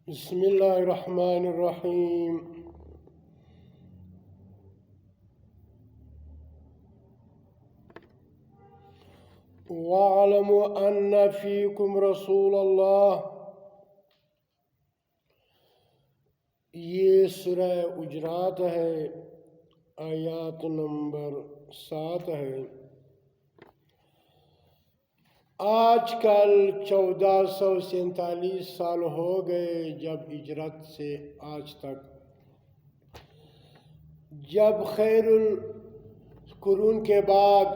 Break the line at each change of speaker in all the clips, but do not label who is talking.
بسم اللہ الرحمن الرحیم۔ وَاعْلَمُوا أَنَّ فِيكُمْ رَسُولَ اللَّهِ، یہ سورہ حجرات ہے، آیات نمبر 7 ہے۔ آج کل 1447 سال ہو گئے جب ہجرت سے آج تک، جب خیر القرون کے بعد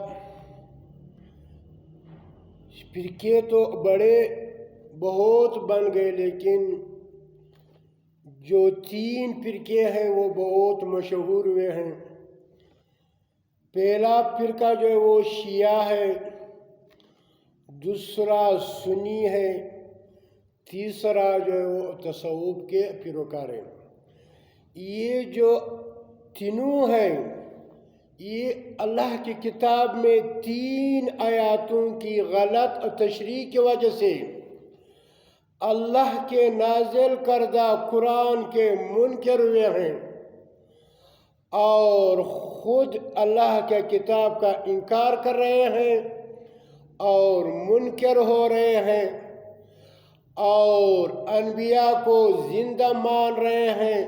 فرقے تو بڑے بہت بن گئے، لیکن جو 3 فرقے ہیں وہ بہت مشہور ہوئے ہیں۔ پہلا فرقہ جو ہے وہ شیعہ ہے، دوسرا سنی ہے، تیسرا جو ہے وہ تصوف کے پیروکار ہیں۔ یہ جو تینوں ہیں، یہ اللہ کی کتاب میں 3 آیاتوں کی غلط تشریح کی وجہ سے اللہ کے نازل کردہ قرآن کے منکر ہوئے ہیں، اور خود اللہ کے کتاب کا انکار کر رہے ہیں اور منکر ہو رہے ہیں، اور انبیاء کو زندہ مان رہے ہیں۔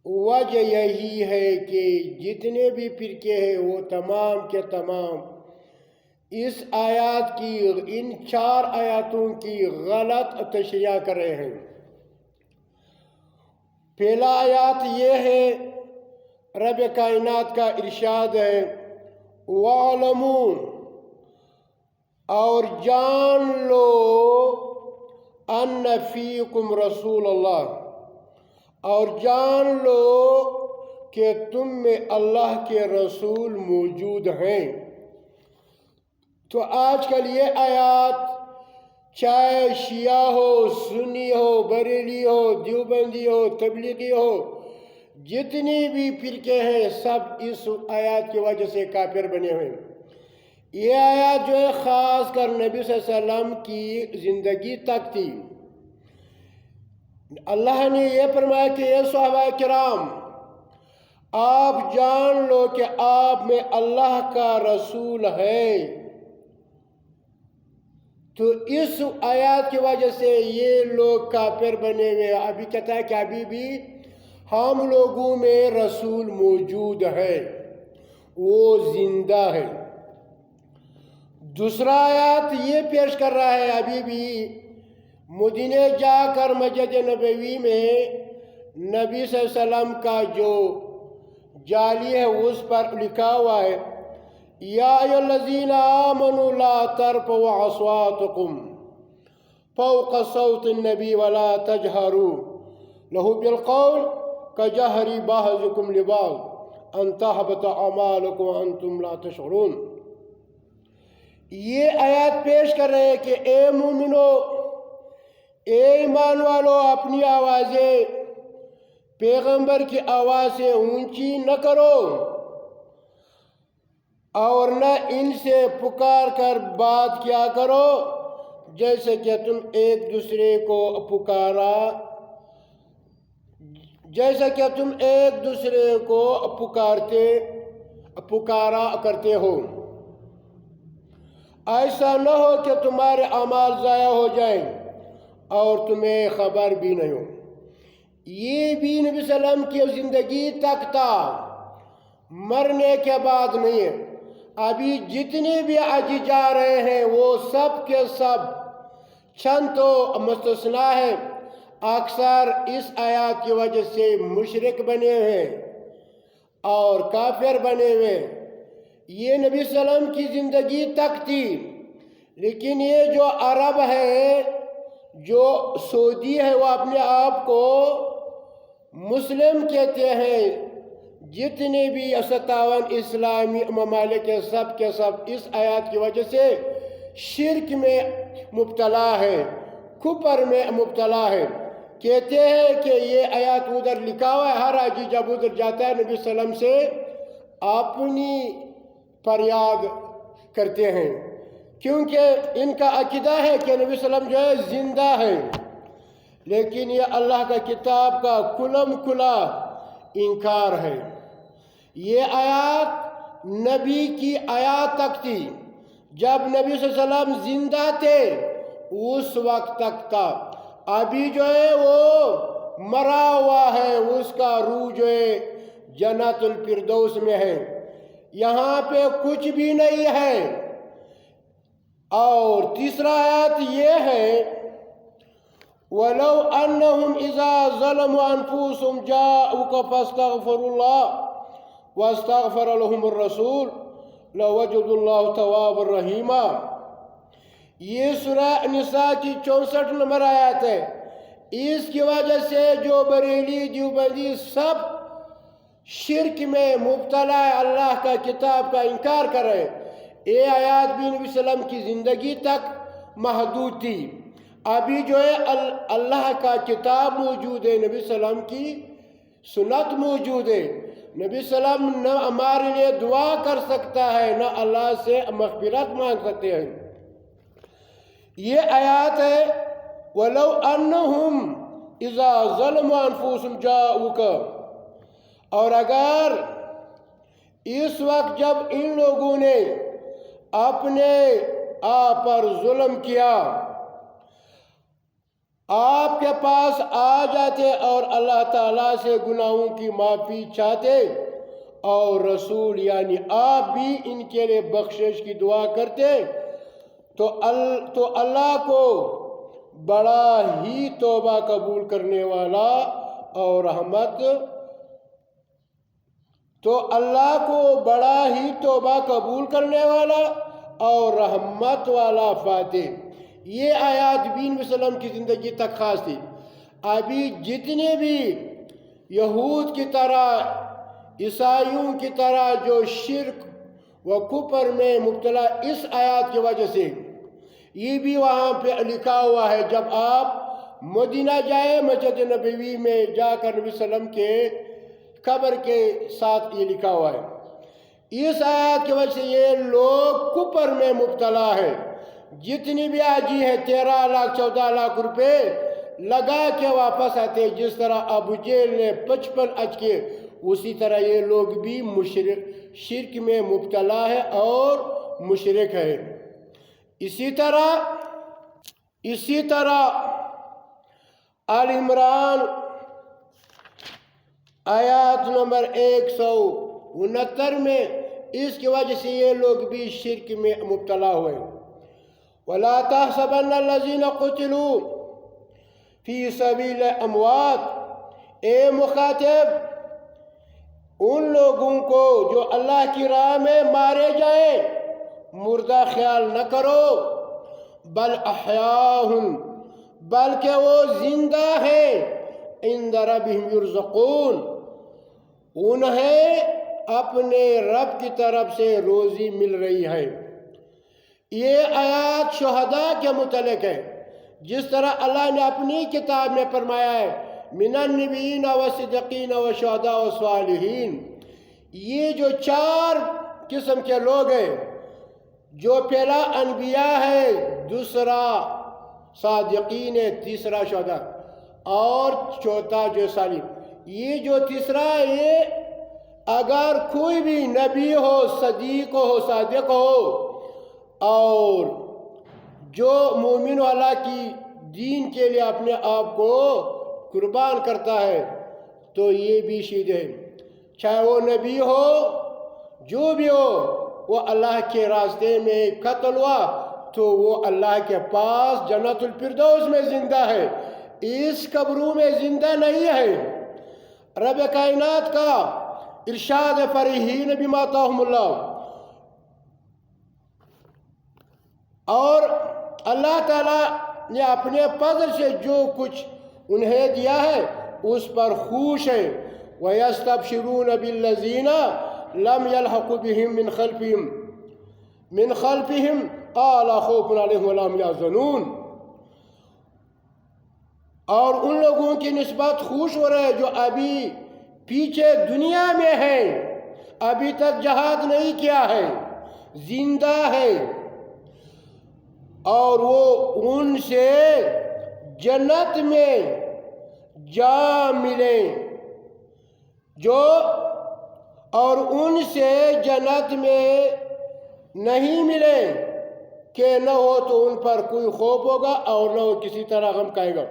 وجہ یہی ہے کہ جتنے بھی فرقے ہیں وہ تمام کے تمام اس آیات کی، ان 4 آیاتوں کی غلط تشریح کر رہے ہیں۔ پہلا آیات یہ ہے، رب کائنات کا ارشاد ہے، وَاعْلَمُوا، اور جان لو، اَنَّ فِيكُمْ رسول اللہ، اور جان لو کہ تم میں اللہ کے رسول موجود ہیں۔ تو آج کل یہ آیات چاہے شیعہ ہو، سنی ہو، بریلی ہو، دیوبندی ہو، تبلیغی ہو، جتنی بھی فرقے ہیں سب اس آیات کی وجہ سے کافر بنے ہوئے ہیں۔ یہ آیات جو ہے خاص کر نبی صلی اللہ علیہ وسلم کی زندگی تک تھی۔ اللہ نے یہ فرمایا کہ اے صحابہ کرام، آپ جان لو کہ آپ میں اللہ کا رسول ہے۔ تو اس آیات کی وجہ سے یہ لوگ کافر بنے ہوئے۔ ابھی کہتا ہے کہ ابھی بھی ہم لوگوں میں رسول موجود ہے، وہ زندہ ہے۔ دوسرا آیات یہ پیش کر رہا ہے، ابھی بھی مدینہ جا کر مسجد نبوی میں نبی صلی اللہ علیہ وسلم کا جو جالی ہے اس پر لکھا ہوا ہے، یا ایھا الذین آمنوا لا ترفعوا اصواتکم فوق صوت النبی ولا تجہروا لہ بالقول کجہر بعضکم لبعض ان تحبط اعمالکم وانتم لا تشعرون۔ یہ آیات پیش کر رہے ہیں کہ اے مومنو، اے ایمان والو، اپنی آوازیں پیغمبر کی آواز سے اونچی نہ کرو، اور نہ ان سے پکار کر بات کیا کرو جیسے کہ تم ایک دوسرے کو پکارا کرتے ہو۔ ایسا نہ ہو کہ تمہارے اعمال ضائع ہو جائیں اور تمہیں خبر بھی نہیں ہو۔ یہ بھی نبی صلی اللہ علیہ وسلم کی زندگی تک تھا، مرنے کے بعد نہیں ہے۔ ابھی جتنے بھی آج جا رہے ہیں وہ سب کے سب، چند تو مستثنیٰ ہے، اکثر اس آیات کی وجہ سے مشرک بنے ہوئے اور کافر بنے ہوئے۔ یہ نبی صلی اللہ علیہ وسلم کی زندگی تک تھی، لیکن یہ جو عرب ہے، جو سعودی ہے، وہ اپنے آپ کو مسلم کہتے ہیں۔ جتنے بھی 57 اسلامی ممالک ہیں سب کے سب اس آیات کی وجہ سے شرک میں مبتلا ہے، کفر میں مبتلا ہے۔ کہتے ہیں کہ یہ آیات ادھر لکھا ہوا ہے، ہر حاجی جب ادھر جاتا ہے نبی صلی اللہ علیہ وسلم سے اپنی فریاد کرتے ہیں، کیونکہ ان کا عقیدہ ہے کہ نبی صلی اللہ علیہ وسلم جو ہے زندہ ہے۔ لیکن یہ اللہ کا کتاب کا کلم کلا انکار ہے۔ یہ آیات نبی کی آیات تک تھی، جب نبی صلی اللہ علیہ وسلم زندہ تھے اس وقت تک تھا۔ ابھی جو ہے وہ مرا ہوا ہے، اس کا روح جو ہے جنت الفردوس میں ہے، یہاں پہ کچھ بھی نہیں ہے۔ اور تیسرا آیت یہ ہے وَلَوْ أَنَّهُمْ إِذَا ظَلَمُوا أَنفُسَهُمْ جَاءُوكَ فَاسْتَغْفَرُوا اللَّهَ وَاسْتَغْفَرَ لَهُمُ الرَّسُولُ لَوَجَدُوا اللَّهَ تَوَّابًا رَحِيمًا۔ یہ سورہ نساء کی 64 نمبر آیت ہے۔ اس کی وجہ سے جو بریلی دیوبندی سب شرک میں مبتلا ہے، اللہ کا کتاب کا انکار کر رہے۔ یہ آیات بھی نبی صلی اللہ علیہ وسلم کی زندگی تک محدود تھی۔ ابھی جو ہے اللہ کا کتاب موجود ہے، نبی صلی اللہ علیہ وسلم کی سنت موجود ہے۔ نبی صلی اللہ علیہ وسلم نہ ہمارے لیے دعا کر سکتا ہے، نہ اللہ سے مغفرت مانگ سکتے ہیں۔ یہ آیات ہے وَلَوْ أَنَّهُمْ إِذَا ظَلَمُوا أَنفُسَهُمْ جَاءُوكَ، اور اگر اس وقت جب ان لوگوں نے اپنے آپ پر ظلم کیا، آپ کے پاس آ جاتے اور اللہ تعالیٰ سے گناہوں کی معافی چاہتے، اور رسول یعنی آپ بھی ان کے لیے بخشش کی دعا کرتے، تو اللہ کو بڑا ہی توبہ قبول کرنے والا اور رحمت اللہ کو بڑا ہی توبہ قبول کرنے والا اور رحمت والا فاتح۔ یہ آیات بھی نبی صلی اللہ علیہ وسلم کی زندگی تک خاص تھی۔ ابھی جتنے بھی یہود کی طرح عیسائیوں کی طرح جو شرک و کفر میں مبتلا، اس آیات کی وجہ سے یہ بھی وہاں پہ لکھا ہوا ہے۔ جب آپ مدینہ جائیں مسجد نبوی میں جا کر نبی صلی اللہ علیہ وسلم کے قبر کے ساتھ یہ لکھا ہوا ہے۔ اس آیات کی وجہ سے یہ لوگ کفر میں مبتلا ہے۔ جتنی بھی حاجی ہے 13 لاکھ 14 لاکھ روپے لگا کے واپس آتے، جس طرح ابو جہل نے 55 حج کیے، اسی طرح یہ لوگ بھی شرک میں مبتلا ہے اور مشرک ہے۔ اسی طرح آل عمران آیات نمبر 169 میں اس کی وجہ سے یہ لوگ بھی شرک میں مبتلا ہوئے۔ وَلَا تَحْسَبَنَّ الَّذِينَ قُتِلُوا فِي سَبِيلِ الْأَمْوَاتِ، اے مخاطب ان لوگوں کو جو اللہ کی راہ میں مارے جائیں مردہ خیال نہ کرو، بل احیاء، بلکہ وہ زندہ ہیں، عند ربہم یرزقون، انہیں اپنے رب کی طرف سے روزی مل رہی ہے۔ یہ آیات شہداء کے متعلق ہے، جس طرح اللہ نے اپنی کتاب میں فرمایا ہے من النبیین والصدیقین والشہداء والصالحین۔ یہ جو 4 قسم کے لوگ ہیں، جو پہلا انبیاء ہے، دوسرا صادقین ہے، تیسرا شہداء اور چوتھا جو صالح۔ یہ جو تیسرا ہے، یہ اگر کوئی بھی نبی ہو، صدیق ہو، صادق ہو اور جو مومن اللہ کی دین کے لیے اپنے آپ کو قربان کرتا ہے تو یہ بھی شہید ہے۔ چاہے وہ نبی ہو، جو بھی ہو، وہ اللہ کے راستے میں قتل ہوا تو وہ اللہ کے پاس جنت الفردوس میں زندہ ہے، اس قبروں میں زندہ نہیں ہے۔ رب کائنات کا ارشاد فرحین بما آتاہم اللہ، اور اللہ تعالیٰ نے اپنے فضل سے جو کچھ انہیں دیا ہے اس پر خوش ہے۔ وَيَسْتَبْشِرُونَ بِالَّذِينَ لَمْ يَلْحَقُوا بِهِم مِّنْ خَلْفِهِمْ أَلَا خَوْفٌ عَلَيْهِمْ وَلَا هُمْ يَحْزَنُونَ، اور ان لوگوں کی نسبت خوش ہو رہے جو ابھی پیچھے دنیا میں ہیں، ابھی تک جہاد نہیں کیا ہے، زندہ ہے، اور وہ ان سے جنت میں جا ملیں جو، اور ان سے جنت میں نہیں ملیں کہ نہ ہو تو ان پر کوئی خوف ہوگا اور نہ ہو کسی طرح غم کھائے گا۔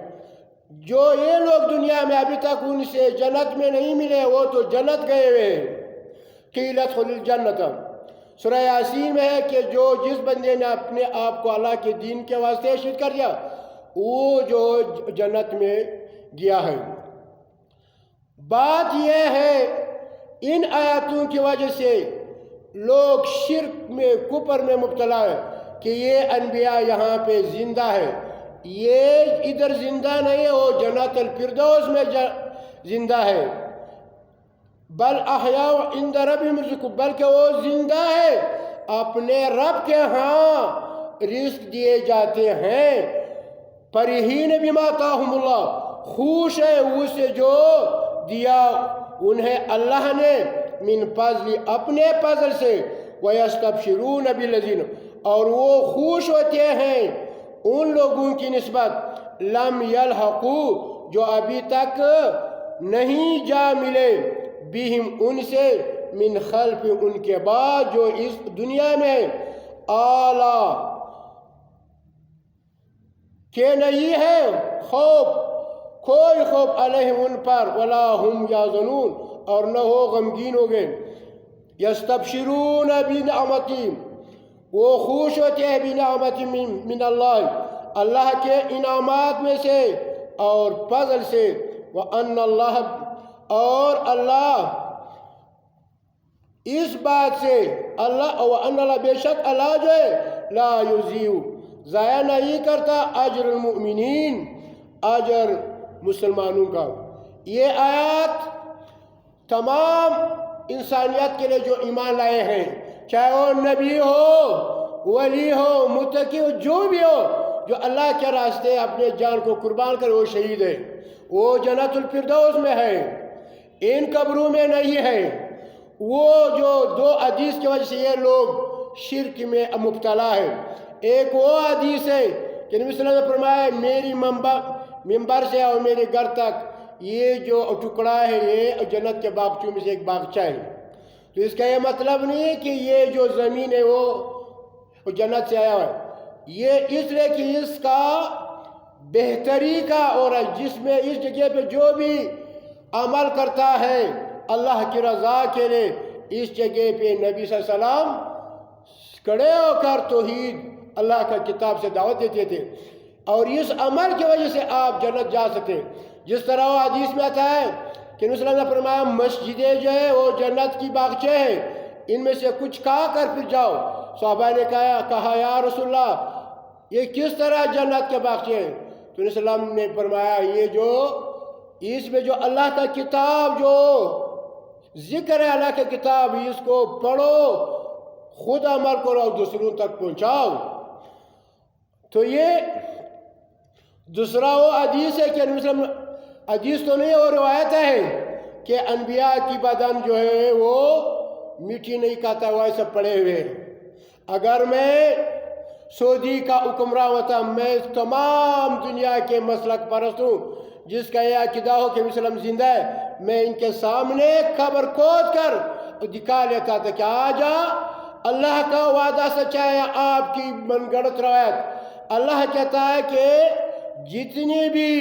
جو یہ لوگ دنیا میں ابھی تک ان سے جنت میں نہیں ملے وہ تو جنت گئے ہوئے ہیں۔ قیل ادخلوا الجنۃ، سورہ یاسین میں ہے کہ جس بندے نے اپنے آپ کو اللہ کے دین کے واسطے شہید کر دیا وہ جو جنت میں گیا ہے۔ بات یہ ہے ان آیاتوں کی وجہ سے لوگ شرک میں کفر میں مبتلا ہے کہ یہ انبیاء یہاں پہ زندہ ہے، یہ ادھر زندہ نہیں ہے، وہ جنت الفردوس میں زندہ ہے۔ بل احیاء عند ربہم یرزقون، بلکہ وہ زندہ ہے اپنے رب کے ہاں رزق دیے جاتے ہیں۔ فرحین بما آتاہم اللہ، خوش ہے اس سے جو دیا انہیں اللہ نے من فضل، اپنے فضل سے، وَيَسْتَبْشِرُونَ بِالَّذِينَ، اور وہ خوش ہوتے ہیں ان لوگوں کی نسبت لم یلحقوا، جو ابھی تک نہیں جا ملے، بہم ان سے، من خلف ان کے بعد جو اس دنیا میں اعلیٰ کہ نہیں ہے خوف، کوئی خوف علیہم ان پر، ولا ہم یحزنون، اور نہ ہو غمگین ہو گئے۔ یستبشرون بنعمت، وہ خوش ہوتے ہیں بنعمت من اللہ، اللہ کے انعامات میں سے اور فضل سے، وان اللہ، اور اللہ اس بات سے، اللہ وان اللہ، بے شک اللہ جو ہے لا یضیع، ضائع نہیں کرتا اجر المؤمنین، اجر مسلمانوں کا۔ یہ آیات تمام انسانیت کے لیے جو ایمان لائے ہیں، چاہے وہ نبی ہو، ولی ہو، متقی ہو، جو بھی ہو، جو اللہ کے راستے اپنے جان کو قربان کرے وہ شہید ہے، وہ جنت الفردوس میں ہے، ان قبروں میں نہیں ہے۔ وہ جو دو حدیث کی وجہ سے یہ لوگ شرک میں مبتلا ہے، ایک وہ حدیث ہے کہ نبی صلی اللہ علیہ وسلم نے فرمایا میری ممبر سے اور میرے گھر تک یہ جو ٹکڑا ہے یہ جنت کے باغچوں میں سے ایک باغچہ ہے۔ تو اس کا یہ مطلب نہیں ہے کہ یہ جو زمین ہے وہ جنت سے آیا ہوا ہے، یہ اس لیے کہ اس کا بہتری کا، اور جس میں اس جگہ پہ جو بھی عمل کرتا ہے اللہ کی رضا کے لیے، اس جگہ پہ نبی صلی اللہ علیہ وسلم کھڑے ہو کر توحید اللہ کا کتاب سے دعوت دیتے تھے، اور اس عمل کی وجہ سے آپ جنت جا سکتے۔ جس طرح وہ حدیث میں آتا ہے کہ نبی صلی اللہ علیہ وسلم نے فرمایا مسجدیں جو ہے وہ جنت کی باغچے ہیں، ان میں سے کچھ کھا کر پھر جاؤ۔ صحابہ نے کہا یا رسول اللہ یہ کس طرح جنت کے باغچے ہیں؟ تو نبی صلی اللہ علیہ وسلم نے فرمایا یہ جو اس میں جو اللہ کا کتاب جو ذکر ہے، اللہ کا کتاب، اس کو پڑھو، خود عمل کرو اور دوسروں تک پہنچاؤ۔ تو یہ دوسرا وہ حدیث ہے کہ نبی صلی اللہ علیہ وسلم، حدیث تو نہیں وہ روایت ہے کہ انبیاء کی بدن جو ہے وہ مٹی نہیں کھاتا، وہ ایسے پڑے ہوئے۔ اگر میں سعودی کا حکمراں ہوتا، میں تمام دنیا کے مسلک پرست ہوں جس کا یہ عقیدہ ہو کہ نبی صلی اللہ علیہ وسلم زندہ ہے، میں ان کے سامنے قبر کھود کر دکھا لیتا تھا کہ آجا اللہ کا وعدہ سچا ہے، آپ کی من گڑت روایت۔ اللہ کہتا ہے کہ جتنی بھی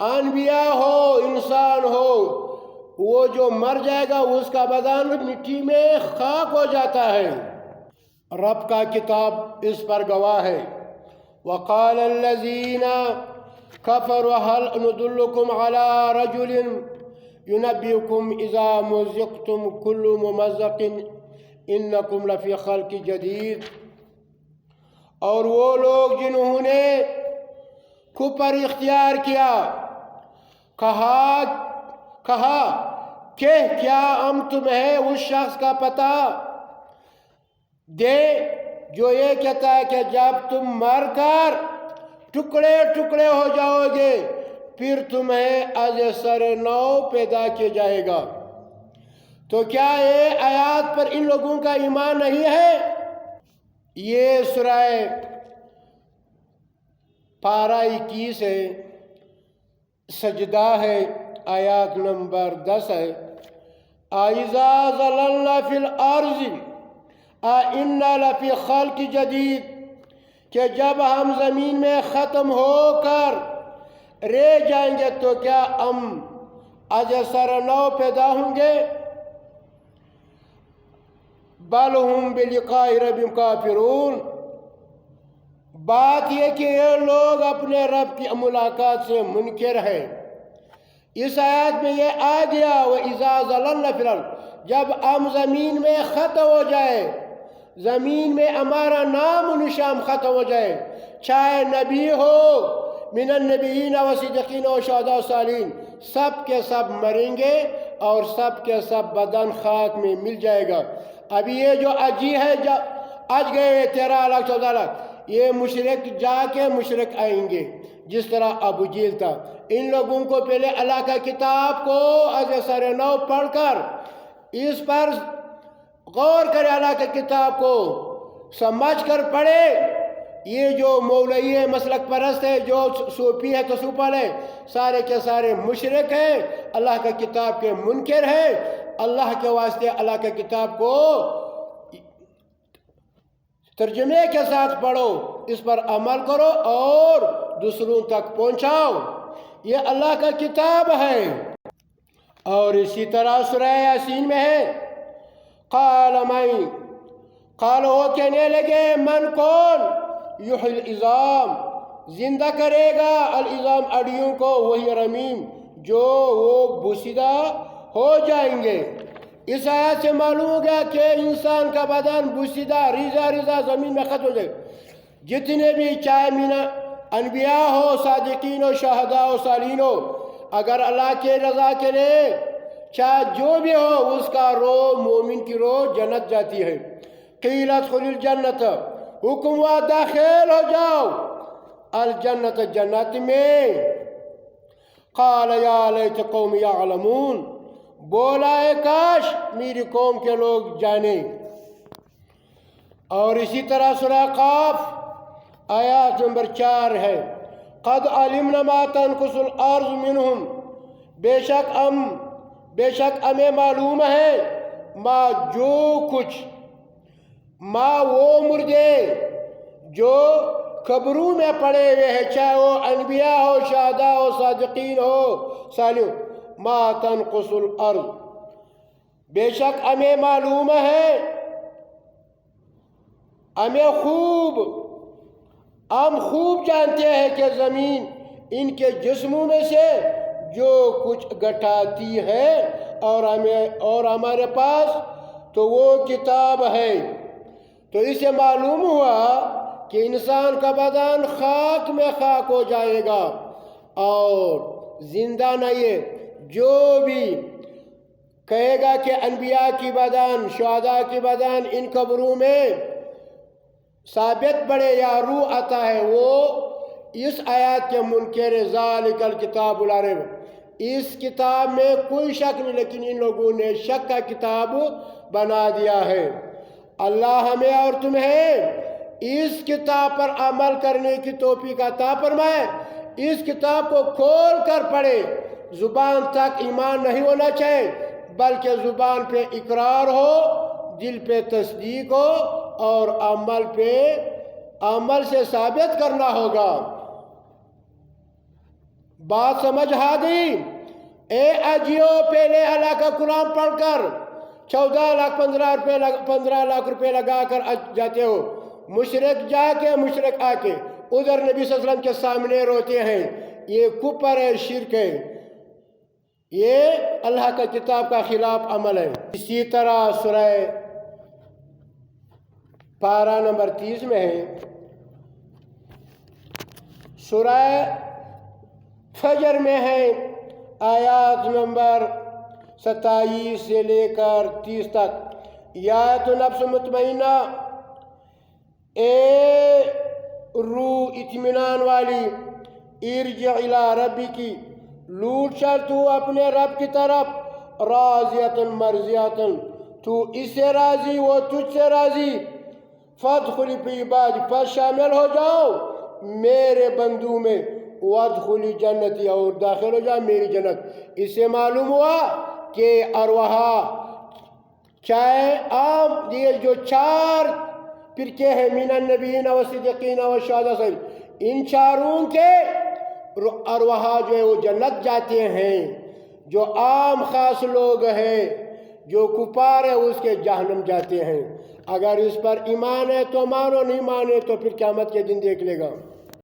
انبیاء ہو، انسان ہو، وہ جو مر جائے گا اس کا بدن مٹی میں خاک ہو جاتا ہے۔ رب کا کتاب اس پر گواہ ہے۔ وقال الذین کفروا هل ندلکم علی رجل ینبئکم اذا مزقتم کل ممزق انکم لفی خلق جدید، اور وہ لوگ جنہوں نے کفر اختیار کیا، کہا کہ کیا ہم تمہیں اس شخص کا پتہ دے جو یہ کہتا ہے کہ جب تم مر کر ٹکڑے ٹکڑے ہو جاؤ گے پھر تمہیں از سر نو پیدا کیا جائے گا۔ تو کیا یہ آیات پر ان لوگوں کا ایمان نہیں ہے؟ یہ سورہ پارہ 21 ہے، سجدہ ہے، آیات نمبر 10 ہے۔ اِذَا ضَلَلْنَا فِي الْأَرْضِ اِنَّا لَفِي خَلْقِ جَدِيدٍ، کہ جب ہم زمین میں ختم ہو کر رہ جائیں گے تو کیا ہم از سر نو پیدا ہوں گے؟ بل ہم بلقاء ربہم کافرون، بات یہ کہ یہ لوگ اپنے رب کی ملاقات سے منکر ہیں۔ اس آیات میں یہ آ گیا وَإِذَا ضَلَلْنَا فِي الْأَرْضِ، جب ہم زمین میں ختم ہو جائے، زمین میں ہمارا نام و نشان ختم ہو جائے، چاہے نبی ہو من النبیین و صدیقین و شہداء و صالحین، سب کے سب مریں گے اور سب کے سب بدن خاک میں مل جائے گا۔ ابھی یہ جو اجی ہے اج گئے 13 لاکھ 14 لاکھ، یہ مشرک جا کے مشرک آئیں گے، جس طرح ابو جہل تھا۔ ان لوگوں کو پہلے اللہ کا کتاب کو از سر نو پڑھ کر اس پر غور کرے، اللہ کی کتاب کو سمجھ کر پڑھے۔ یہ جو مولوی ہے، مسلک پرست ہے، جو صوفی ہے، تصوفل ہے، سارے کے سارے مشرک ہیں، اللہ کا کتاب کے منکر ہیں۔ اللہ کے واسطے اللہ کی کتاب کو ترجمے کے ساتھ پڑھو، اس پر عمل کرو اور دوسروں تک پہنچاؤ، یہ اللہ کا کتاب ہے۔ اور اسی طرح سورہ یاسین میں ہے قال وہ کہنے لگے من کون یحیی العظام، زندہ کرے گا العظام اڈیوں کو، وہی رمیم جو وہ بوسیدہ ہو جائیں گے۔ اس آیات سے معلوم ہو گیا کہ انسان کا بدن بوسیدہ ریزہ ریزہ زمین میں ختم ہو جائے، جتنے بھی چاہے انبیاء ہو، صادقین ہو، شہداء ہو، صالحین ہو، اگر اللہ کے رضا کے لیے چاہے جو بھی ہو، اس کا روح، مومن کی روح جنت جاتی ہے۔ قیل ادخلوا الجنت، حکم ہوا داخل ہو جاؤ الجنت، جنت میں۔ قال یا لیت قوم یعلمون، بولا ہے کاش میری قوم کے لوگ جانیں۔ اور اسی طرح سورہ قاف آیات نمبر 4 ہے قد علمنا ما تنقص الارض منہم، بے شک ہمیں معلوم ہے ما جو کچھ، ما وہ مردے جو قبروں میں پڑے ہوئے ہیں، چاہے وہ انبیاء ہو، شہداء ہو، صادقین ہو، صالح، ما تنقص الارض، بے شک ہمیں معلوم ہے، ہم خوب جانتے ہیں کہ زمین ان کے جسموں میں سے جو کچھ گٹھاتی ہے، اور ہمارے پاس تو وہ کتاب ہے۔ تو اس سے معلوم ہوا کہ انسان کا بدن خاک میں خاک ہو جائے گا اور زندہ نہیں ہے۔ جو بھی کہے گا کہ انبیاء کی بدن، شہداء کی بدن ان قبروں میں ثابت پڑے یا روح آتا ہے، وہ اس آیات کے منکر ذالک الکتاب لا ریب، اس کتاب میں کوئی شک نہیں، لیکن ان لوگوں نے شک کا کتاب بنا دیا ہے۔ اللہ ہمیں اور تمہیں اس کتاب پر عمل کرنے کی توفیق عطا فرمائے۔ اس کتاب کو کھول کر پڑھے، زبان تک ایمان نہیں ہونا چاہیے، بلکہ زبان پہ اقرار ہو، دل پہ تصدیق ہو، اور عمل سے ثابت کرنا ہوگا۔ بات سمجھ آ گئی؟ اے اجیو، پہلے اللہ کا قرآن پڑھ کر 14 لاکھ 15 لاکھ روپے لگا کر جاتے ہو، مشرک جا کے مشرک آ کے ادھر نبی صلی اللہ علیہ وسلم کے سامنے روتے ہیں، یہ کفر ہے، شرک ہے، یہ اللہ کا کتاب کا خلاف عمل ہے۔ اسی طرح سورہ پارہ نمبر 30 میں ہے، سورہ فجر میں ہے، آیات نمبر 27 سے لے کر 30 تک، یا تو نفس مطمئنہ، اے روح اطمینان والی، ارجع الی ربی کی، لوٹ چل تو اپنے رب کی طرف، راضیۃ مرضیۃ، تو اس سے راضی وہ تجھ سے راضی، فادخلی فی عبادی، پس شامل ہو جاؤ میرے بندوں میں، وادخلی جنتی، اور داخل ہو جا میری جنت۔ اس سے معلوم ہوا کہ ارواح چاہے عام یہ جو 4 فرقے ہیں من النبیین و صدیقین و شہداء، ان چاروں کے ارواح جو ہے وہ جنت جاتے ہیں، جو عام خاص لوگ ہیں جو کفار ہے اس کے جہنم جاتے ہیں۔ اگر اس پر ایمان ہے تو مانو، نہیں مانے تو پھر قیامت کے دن دیکھ لے گا۔